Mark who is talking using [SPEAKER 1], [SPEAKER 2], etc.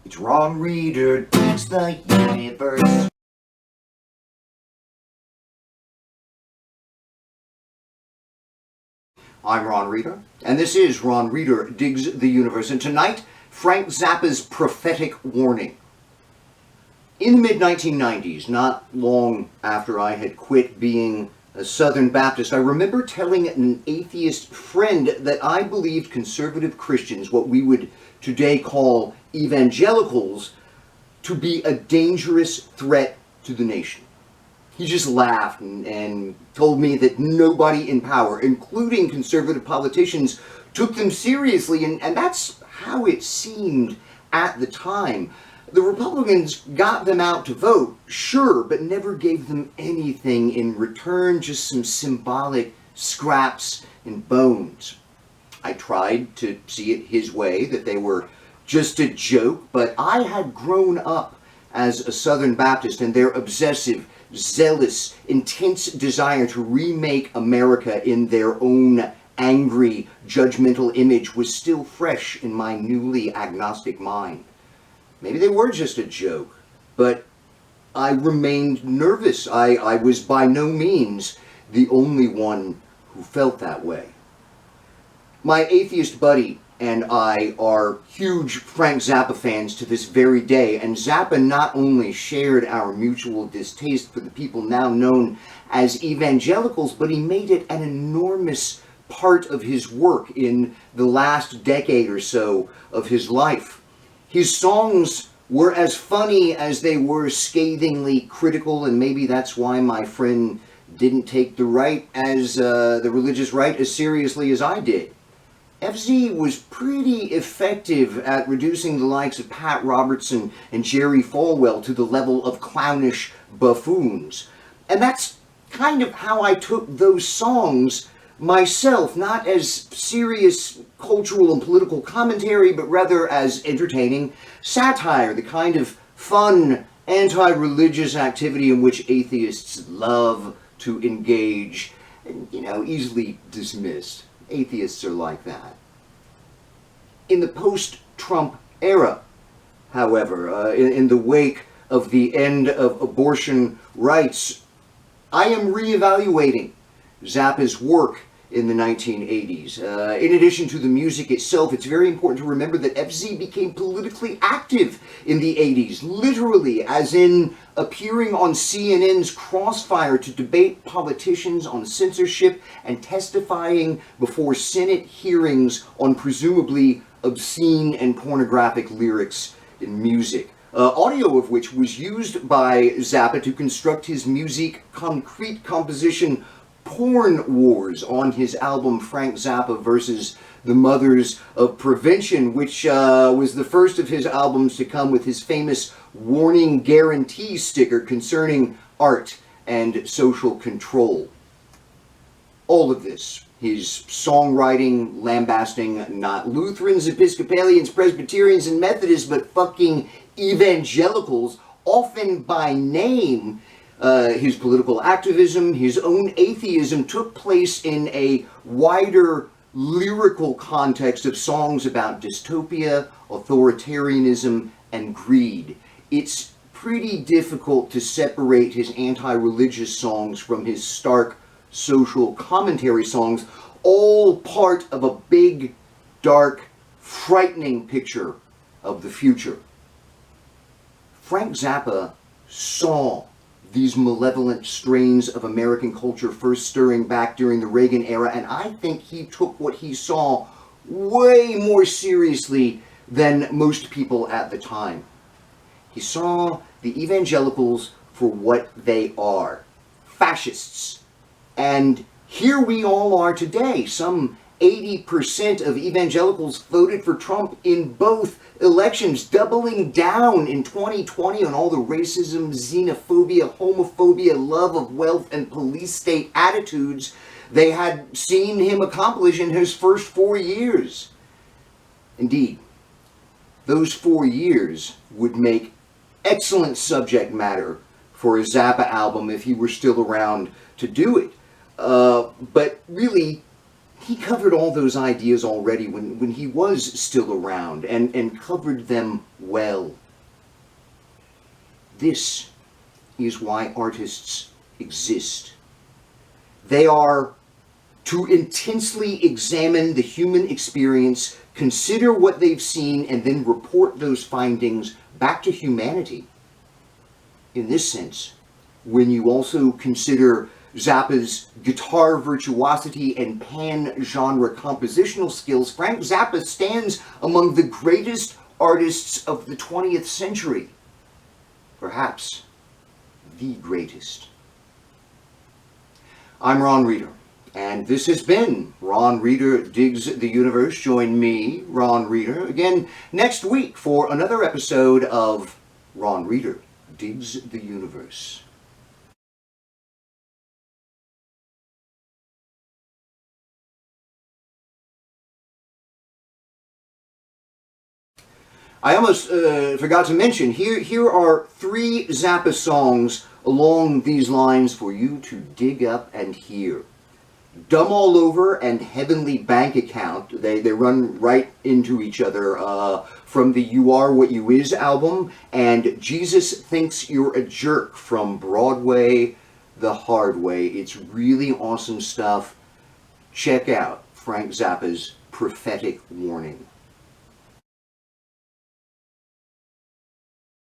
[SPEAKER 1] It's Ron Reader digs the universe. I'm Ron Reader, and this is Ron Reader Digs the Universe, and tonight, Frank Zappa's Prophetic Warning. In the mid-1990s, not long after I had quit being a Southern Baptist, I remember telling an atheist friend that I believed conservative Christians, what we would today call evangelicals, to be a dangerous threat to the nation. He just laughed and told me that nobody in power, including conservative politicians, took them seriously, and that's how it seemed at the time. The Republicans got them out to vote, sure, but never gave them anything in return, just some symbolic scraps and bones. I tried to see it his way, that they were just a joke, but I had grown up as a Southern Baptist, and their obsessive, zealous, intense desire to remake America in their own angry, judgmental image was still fresh in my newly agnostic mind. Maybe they were just a joke, but I remained nervous. I was by no means the only one who felt that way. My atheist buddy and I are huge Frank Zappa fans to this very day, and Zappa not only shared our mutual distaste for the people now known as evangelicals, but he made it an enormous part of his work in the last decade or so of his life. His songs were as funny as they were scathingly critical, and maybe that's why my friend didn't take the religious right as seriously as I did. FZ was pretty effective at reducing the likes of Pat Robertson and Jerry Falwell to the level of clownish buffoons. And that's kind of how I took those songs myself, not as serious cultural and political commentary, but rather as entertaining satire, the kind of fun, anti-religious activity in which atheists love to engage and, easily dismissed. Atheists are like that. In the post-Trump era, however, in the wake of the end of abortion rights, I am reevaluating Zappa's work in the 1980s. In addition to the music itself, it's very important to remember that FZ became politically active in the 80s, literally, as in appearing on CNN's Crossfire to debate politicians on censorship and testifying before Senate hearings on presumably obscene and pornographic lyrics in music. Audio of which was used by Zappa to construct his music concrete composition Porn Wars on his album Frank Zappa versus the Mothers of Prevention, which was the first of his albums to come with his famous warning guarantee sticker concerning art and social control. All of this, his songwriting lambasting not Lutherans, Episcopalians, Presbyterians, and Methodists, but fucking evangelicals, often by name. His political activism, his own atheism took place in a wider lyrical context of songs about dystopia, authoritarianism, and greed. It's pretty difficult to separate his anti-religious songs from his stark social commentary songs, all part of a big, dark, frightening picture of the future. Frank Zappa saw these malevolent strains of American culture first stirring back during the Reagan era, and I think he took what he saw way more seriously than most people at the time. He saw the evangelicals for what they are, fascists. And here we all are today. Some 80% of evangelicals voted for Trump in both elections, doubling down in 2020 on all the racism, xenophobia, homophobia, love of wealth, and police state attitudes they had seen him accomplish in his first 4 years. Indeed, those 4 years would make excellent subject matter for a Zappa album if he were still around to do it. But really, he covered all those ideas already when he was still around, and covered them well. This is why artists exist. They are to intensely examine the human experience, consider what they've seen, and then report those findings back to humanity. In this sense, when you also consider Zappa's guitar virtuosity and pan-genre compositional skills, Frank Zappa stands among the greatest artists of the 20th century. Perhaps the greatest. I'm Ron Reeder, and this has been Ron Reeder Digs the Universe. Join me, Ron Reeder, again next week for another episode of Ron Reeder Digs the Universe. I almost forgot to mention, here are 3 Zappa songs along these lines for you to dig up and hear. Dumb All Over and Heavenly Bank Account, they run right into each other, from the You Are What You Is album, and Jesus Thinks You're a Jerk from Broadway the Hard Way. It's really awesome stuff. Check out Frank Zappa's Prophetic Warning.